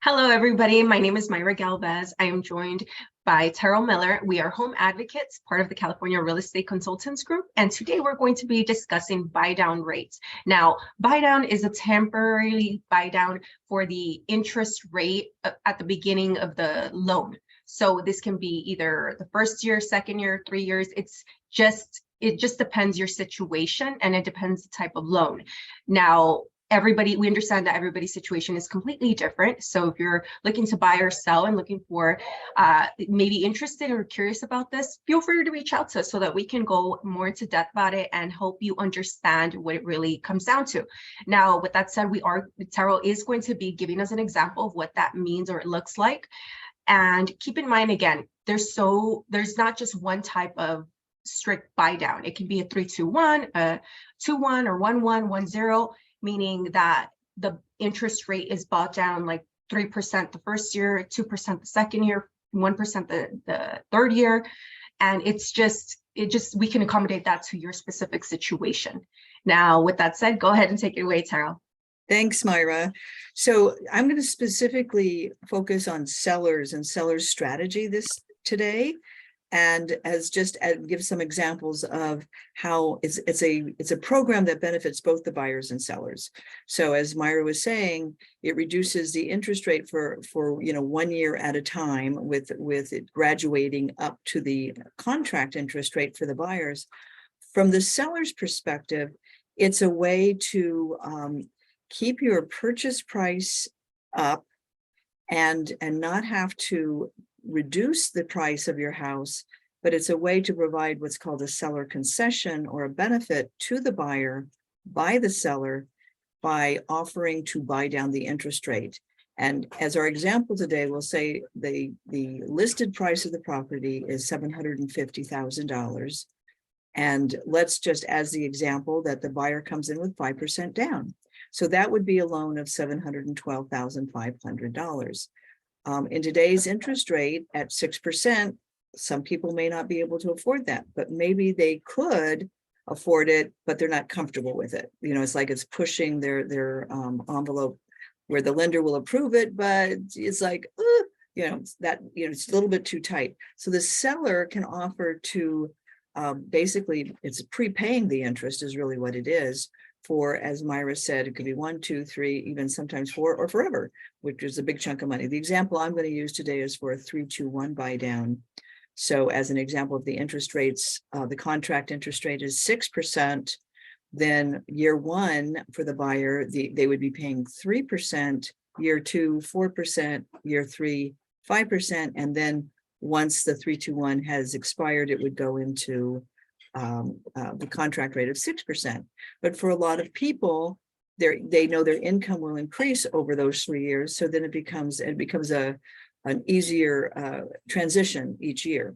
Hello, everybody. My name is Mayra Galvez. I am joined by Terrel Miller. We are home advocates, part of the California Real Estate Consultants Group. And today we're going to be discussing buy down rates. Now, buy down is a temporary buy down for the interest rate at the beginning of the loan. So this can be either the first year, second year, 3 years. It just depends your situation, and it depends the type of loan. Now, we understand that everybody's situation is completely different. So if you're looking to buy or sell and looking for maybe interested or curious about this, feel free to reach out to us so that we can go more into depth about it and help you understand what it really comes down to. Now, with that said, Terrell is going to be giving us an example of what that means or it looks like. And keep in mind, again, there's not just one type of strict buy down. It can be a 3-2-1, a 2-1, or 1-1, 1-0. Meaning that the interest rate is bought down like 3% the first year, 2% the second year, 1% the third year. And we can accommodate that to your specific situation. Now, with that said, go ahead and take it away, Terrell. Thanks, Mayra. So I'm going to specifically focus on sellers and sellers strategy today. And give some examples of how it's a program that benefits both the buyers and sellers. So as Mayra was saying, it reduces the interest rate for 1 year at a time, with it graduating up to the contract interest rate for the buyers. From the seller's perspective, it's a way to keep your purchase price up and not have to reduce the price of your house, but it's a way to provide what's called a seller concession or a benefit to the buyer by the seller by offering to buy down the interest rate. And as our example today, we'll say the listed price of the property is $750,000. And let's just, as the example, that the buyer comes in with 5% down. So that would be a loan of $712,500. In today's interest rate at 6%, some people may not be able to afford that, but maybe they could afford it, but they're not comfortable with it. It's like it's pushing their envelope where the lender will approve it, but it's like, it's a little bit too tight. So the seller can offer to basically, it's prepaying the interest is really what it is. For, as Mayra said, it could be 1, 2, 3, even sometimes 4, or forever, which is a big chunk of money. The example I'm going to use today is for a 3-2-1 buy down. So as an example of the interest rates, the contract interest rate is 6%. Then year 1 for the buyer, they would be paying 3%, year 2, 4%, year 3, 5. And then once the 3-2-1 has expired, it would go into the contract rate of 6%. But for a lot of people, they know their income will increase over those 3 years. So then it becomes an easier transition each year.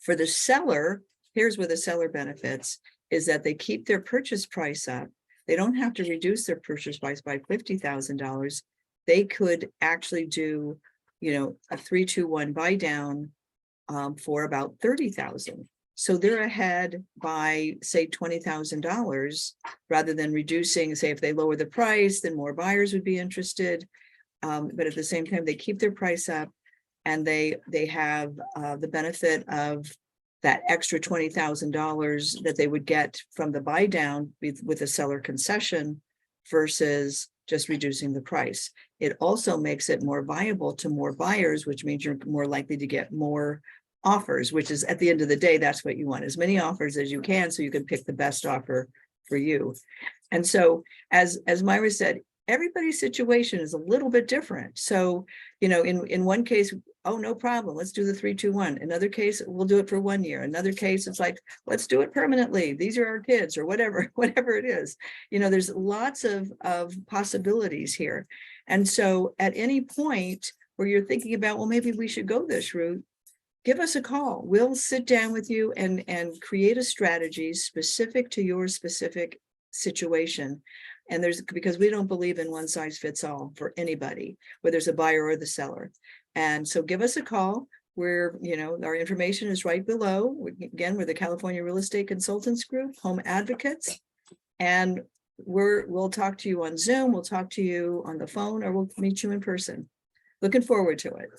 For the seller, here's where the seller benefits is that they keep their purchase price up. They don't have to reduce their purchase price by $50,000. They could actually do, a 3-2-1 buy down for about $30,000. So they're ahead by, say, $20,000 rather than reducing. Say, if they lower the price, then more buyers would be interested. But at the same time, they keep their price up, and they have the benefit of that extra $20,000 that they would get from the buy down with a seller concession versus just reducing the price. It also makes it more viable to more buyers, which means you're more likely to get more offers, which is, at the end of the day, that's what you want, as many offers as you can, so you can pick the best offer for you. And so as Mayra said, everybody's situation is a little bit different. So, in one case, oh, no problem, let's do the 3-2-1. Another case, we'll do it for 1 year. Another case, it's like, let's do it permanently. These are our kids, or whatever it is. There's lots of possibilities here. And so at any point where you're thinking about, well, maybe we should go this route, give us a call. We'll sit down with you and create a strategy specific to your specific situation. And because we don't believe in one size fits all for anybody, whether it's a buyer or the seller. And so give us a call. Our information is right below. Again, we're the California Real Estate Consultants Group, home advocates. And we'll talk to you on Zoom, we'll talk to you on the phone, or we'll meet you in person. Looking forward to it.